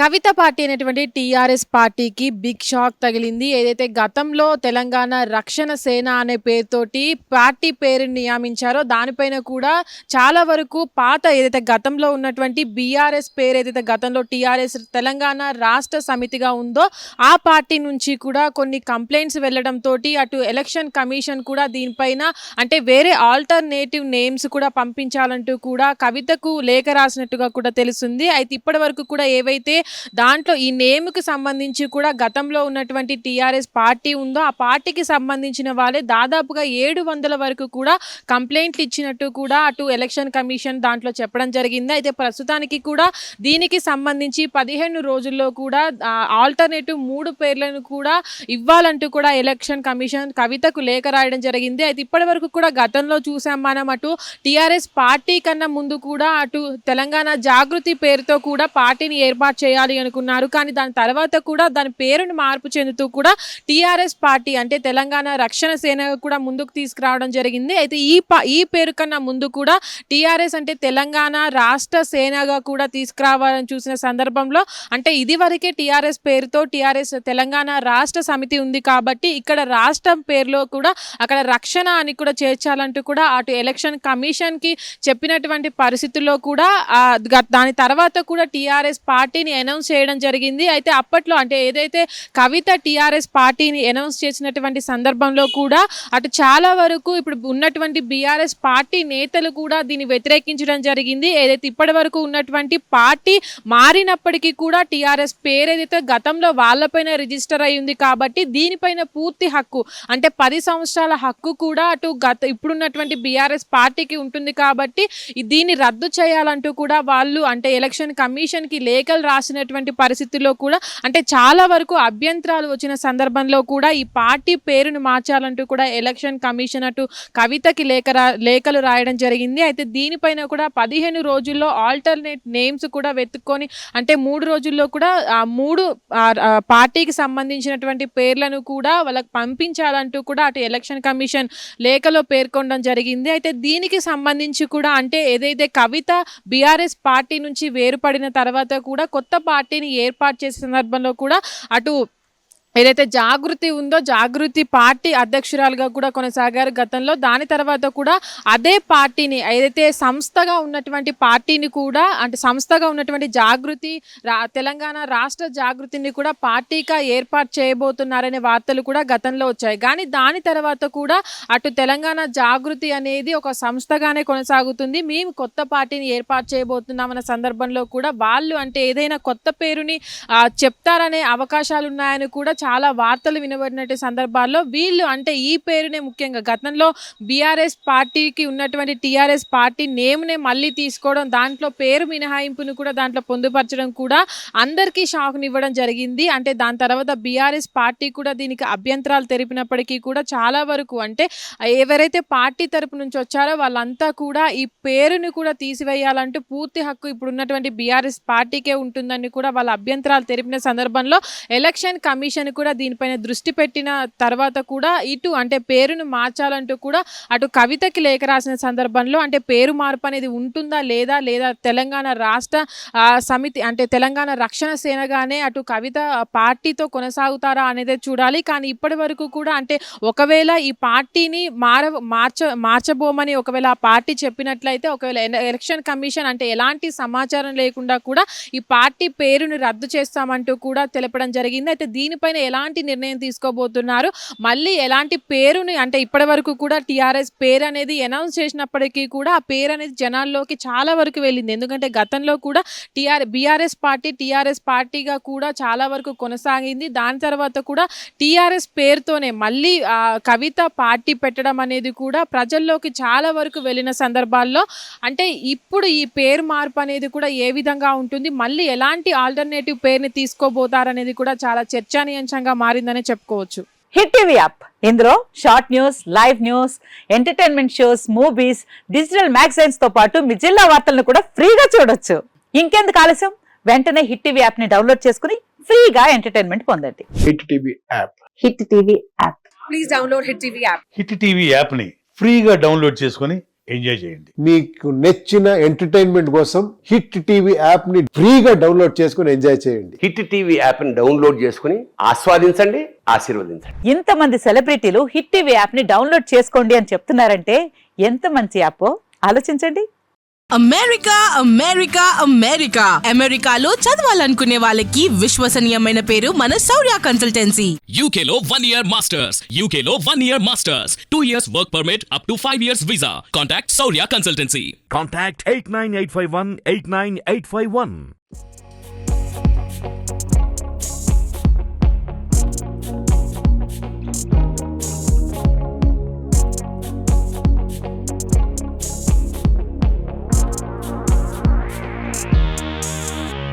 కవిత party అనేటువంటి TRS పార్టీకి big shock తగిలింది. ఏదైతే గతంలో తెలంగాణ రక్షణ సేన అనే పేరుతోటి పార్టీ పేరుని నియమించారో దానిపైన కూడా చాలా వరకు పాత ఏదైతే గతంలో ఉన్నటువంటి బీఆర్ఎస్ పేరు ఏదైతే గతంలో టీఆర్ఎస్ తెలంగాణ రాష్ట్ర సమితిగా ఉందో ఆ పార్టీ నుంచి కూడా కొన్ని కంప్లైంట్స్ వెళ్ళడంతో అటు ఎలక్షన్ కమిషన్ కూడా దీనిపైన అంటే వేరే ఆల్టర్నేటివ్ నేమ్స్ కూడా పంపించాలంటూ కూడా కవితకు లేఖ రాసినట్టుగా కూడా తెలుస్తుంది. అయితే ఇప్పటి వరకు కూడా ఏవైతే దాంట్లో ఈ నేమ్కి సంబంధించి కూడా గతంలో ఉన్నటువంటి టీఆర్ఎస్ పార్టీ ఉందో ఆ పార్టీకి సంబంధించిన వాళ్ళే దాదాపుగా 700 వరకు కూడా కంప్లైంట్లు ఇచ్చినట్టు కూడా అటు ఎలక్షన్ కమిషన్ దాంట్లో చెప్పడం జరిగింది. అయితే ప్రస్తుతానికి కూడా దీనికి సంబంధించి 15 రోజుల్లో కూడా ఆల్టర్నేటివ్ 3 పేర్లను కూడా ఇవ్వాలంటూ కూడా ఎలక్షన్ కమిషన్ కవితకు లేఖ రాయడం జరిగింది. అయితే ఇప్పటి వరకు కూడా గతంలో చూసాం మనం అటు టీఆర్ఎస్ పార్టీ కన్నా ముందు కూడా అటు తెలంగాణ జాగృతి పేరుతో కూడా పార్టీని ఏర్పాటు చేయాలి అనుకున్నారు. కానీ దాని తర్వాత కూడా దాని పేరును మార్పు చెందుతూ కూడా టీఆర్ఎస్ పార్టీ అంటే తెలంగాణ రక్షణ సేన కూడా ముందుకు తీసుకురావడం జరిగింది. అయితే ఈ పేరు కన్నా ముందు కూడా టీఆర్ఎస్ అంటే తెలంగాణ రాష్ట్ర సేనగా కూడా తీసుకురావాలని చూసిన సందర్భంలో అంటే ఇది వరకే టీఆర్ఎస్ పేరుతో టీఆర్ఎస్ తెలంగాణ రాష్ట్ర సమితి ఉంది కాబట్టి ఇక్కడ రాష్ట్రం పేరులో కూడా అక్కడ రక్షణ అని కూడా చేర్చాలంటూ కూడా అటు ఎలక్షన్ కమిషన్ కి చెప్పినటువంటి పరిస్థితుల్లో కూడా దాని తర్వాత కూడా టీఆర్ఎస్ పార్టీని అనౌన్స్ చేయడం జరిగింది. అయితే అప్పట్లో అంటే ఏదైతే కవిత టీఆర్ఎస్ పార్టీని అనౌన్స్ చేసినటువంటి సందర్భంలో కూడా అటు చాలా వరకు ఇప్పుడు ఉన్నటువంటి బీఆర్ఎస్ పార్టీ నేతలు కూడా దీన్ని వ్యతిరేకించడం జరిగింది. ఏదైతే ఇప్పటి వరకు ఉన్నటువంటి పార్టీ మారినప్పటికీ కూడా టీఆర్ఎస్ పేరు ఏదైతే గతంలో వాళ్ళపైన రిజిస్టర్ అయ్యింది కాబట్టి దీనిపైన పూర్తి హక్కు అంటే 10 సంవత్సరాల హక్కు కూడా అటు ఇప్పుడున్నటువంటి బీఆర్ఎస్ పార్టీకి ఉంటుంది కాబట్టి దీన్ని రద్దు చేయాలంటూ కూడా వాళ్ళు అంటే ఎలక్షన్ కమిషన్ కి లేఖలు రాసినటువంటి పరిస్థితుల్లో కూడా అంటే చాలా వరకు అభ్యంతరాలు వచ్చిన సందర్భంలో కూడా ఈ పార్టీ పేరును మార్చాలంటూ కూడా ఎలక్షన్ కమిషన్ అటు కవితకి లేఖలు రాయడం జరిగింది. అయితే దీనిపైన కూడా 15 రోజుల్లో ఆల్టర్నేట్ నేమ్స్ కూడా వెతుక్కొని అంటే 3 రోజుల్లో కూడా ఆ 3 పార్టీకి సంబంధించినటువంటి పేర్లను కూడా వాళ్ళకి పంపించాలంటూ కూడా అటు ఎలక్షన్ కమిషన్ లేఖలో పేర్కొనడం జరిగింది. అయితే దీనికి సంబంధించి కూడా అంటే ఏదైతే కవిత బీఆర్ఎస్ పార్టీ నుంచి వేరుపడిన తర్వాత కూడా కొత్త పార్టీని ఏర్పాటు చేసే సందర్భంలో కూడా అటు ఏదైతే జాగృతి ఉందో జాగృతి పార్టీ అధ్యక్షురాలుగా కూడా కొనసాగారు గతంలో. దాని తర్వాత కూడా అదే పార్టీని ఏదైతే సంస్థగా ఉన్నటువంటి పార్టీని కూడా అంటే సంస్థగా ఉన్నటువంటి జాగృతి తెలంగాణ రాష్ట్ర జాగృతిని కూడా పార్టీగా ఏర్పాటు చేయబోతున్నారనే వార్తలు కూడా గతంలో వచ్చాయి. కానీ దాని తర్వాత కూడా అటు తెలంగాణ జాగృతి అనేది ఒక సంస్థగానే కొనసాగుతుంది. మేము కొత్త పార్టీని ఏర్పాటు చేయబోతున్నామన్న సందర్భంలో కూడా వాళ్ళు అంటే ఏదైనా కొత్త పేరుని చెప్తారనే అవకాశాలు ఉన్నాయని కూడా చాలా వార్తలు వినబడినట్టు సందర్భాల్లో వీళ్ళు అంటే ఈ పేరునే ముఖ్యంగా గతంలో బీఆర్ఎస్ పార్టీకి ఉన్నటువంటి టీఆర్ఎస్ పార్టీ నేమ్నే మళ్ళీ తీసుకోవడం దాంట్లో పేరు మినహాయింపును కూడా దాంట్లో పొందుపరచడం కూడా అందరికీ షాక్నివ్వడం జరిగింది. అంటే దాని తర్వాత బీఆర్ఎస్ పార్టీ కూడా దీనికి అభ్యంతరాలు తెలిపినప్పటికీ కూడా చాలా వరకు అంటే ఎవరైతే పార్టీ తరపు నుంచి వచ్చారో వాళ్ళంతా కూడా ఈ పేరుని కూడా తీసివేయాలంటూ పూర్తి హక్కు ఇప్పుడు ఉన్నటువంటి బీఆర్ఎస్ పార్టీకే ఉంటుందని కూడా వాళ్ళ అభ్యంతరాలు తెలిపిన సందర్భంలో ఎలక్షన్ కమిషన్ కూడా దీనిపైన దృష్టి పెట్టిన తర్వాత కూడా ఇటు అంటే పేరును మార్చాలంటూ కూడా అటు కవితకి లేఖ రాసిన సందర్భంలో అంటే పేరు మార్పు అనేది ఉంటుందా లేదా తెలంగాణ రాష్ట్ర సమితి అంటే తెలంగాణ రక్షణ సేనగానే అటు కవిత పార్టీతో కొనసాగుతారా అనేది చూడాలి. కానీ ఇప్పటి వరకు కూడా అంటే ఒకవేళ ఈ పార్టీని మార్చబోమని ఒకవేళ ఆ పార్టీ చెప్పినట్లయితే ఒకవేళ ఎలక్షన్ కమిషన్ అంటే ఎలాంటి సమాచారం లేకుండా కూడా ఈ పార్టీ పేరును రద్దు చేస్తామంటూ కూడా తెలపడం జరిగింది. అయితే దీనిపైన ఎలాంటి నిర్ణయం తీసుకోబోతున్నారు మళ్ళీ ఎలాంటి పేరుని అంటే ఇప్పటి వరకు కూడా టీఆర్ఎస్ పేరు అనేది అనౌన్స్ చేసినప్పటికీ కూడా ఆ పేరు అనేది జనాల్లోకి చాలా వరకు వెళ్ళింది. ఎందుకంటే గతంలో కూడా బీఆర్ఎస్ పార్టీ టీఆర్ఎస్ పార్టీగా కూడా చాలా వరకు కొనసాగింది. దాని తర్వాత కూడా టీఆర్ఎస్ పేరుతోనే మళ్ళీ కవిత పార్టీ పెట్టడం అనేది కూడా ప్రజల్లోకి చాలా వరకు వెళ్ళిన సందర్భాల్లో అంటే ఇప్పుడు ఈ పేరు మార్పు అనేది కూడా ఏ విధంగా ఉంటుంది మళ్ళీ ఎలాంటి ఆల్టర్నేటివ్ పేరుని తీసుకోబోతారనేది కూడా చాలా చర్చనీయాంశంగా మారిందనే చెప్పుకోవచ్చు. హిట్ టీవీ యాప్ ఇందులో short news, live news, entertainment shows, movies, digital magazines తో పాటు మీ జిల్లా వార్తలను కూడా ఫ్రీగా చూడొచ్చు. ఇంకెందుకు ఆలస్యం, వెంటనే హిట్ టీవీ యాప్ ని డౌన్లోడ్ చేసుకుని ఫ్రీగా ఎంటర్టైన్మెంట్ పొందండి. Hit TV app. Hit TV app. Please download hit TV app. Hit TV app ని ఫ్రీగా డౌన్లోడ్ చేసుకుని ఎంజాయ్ చేయండి. మీకు నచ్చిన ఎంటర్టైన్మెంట్ కోసం హిట్ టీవీ యాప్ ని ఫ్రీగా డౌన్లోడ్ చేసుకుని ఎంజాయ్ చేయండి. హిట్ టీవీ యాప్ని డౌన్లోడ్ చేసుకుని ఆస్వాదించండి, ఆశీర్వదించండి. ఇంతమంది సెలబ్రిటీలు హిట్ టీవీ యాప్ ని డౌన్లోడ్ చేసుకోండి అని చెప్తున్నారంటే ఎంత మంచి యాప్ ఆలోచించండి. అమెరికా అమెరికా అమెరికా అమెరికాలో చదవాలనుకునే వాళ్ళకి విశ్వసనీయమైన పేరు మన శౌర్య consultancy. UK Law 1 Year Masters. UK Law 1 Year Masters. 2 years work permit up to 5 years visa. Contact Saurya Consultancy. Contact 89851 89851.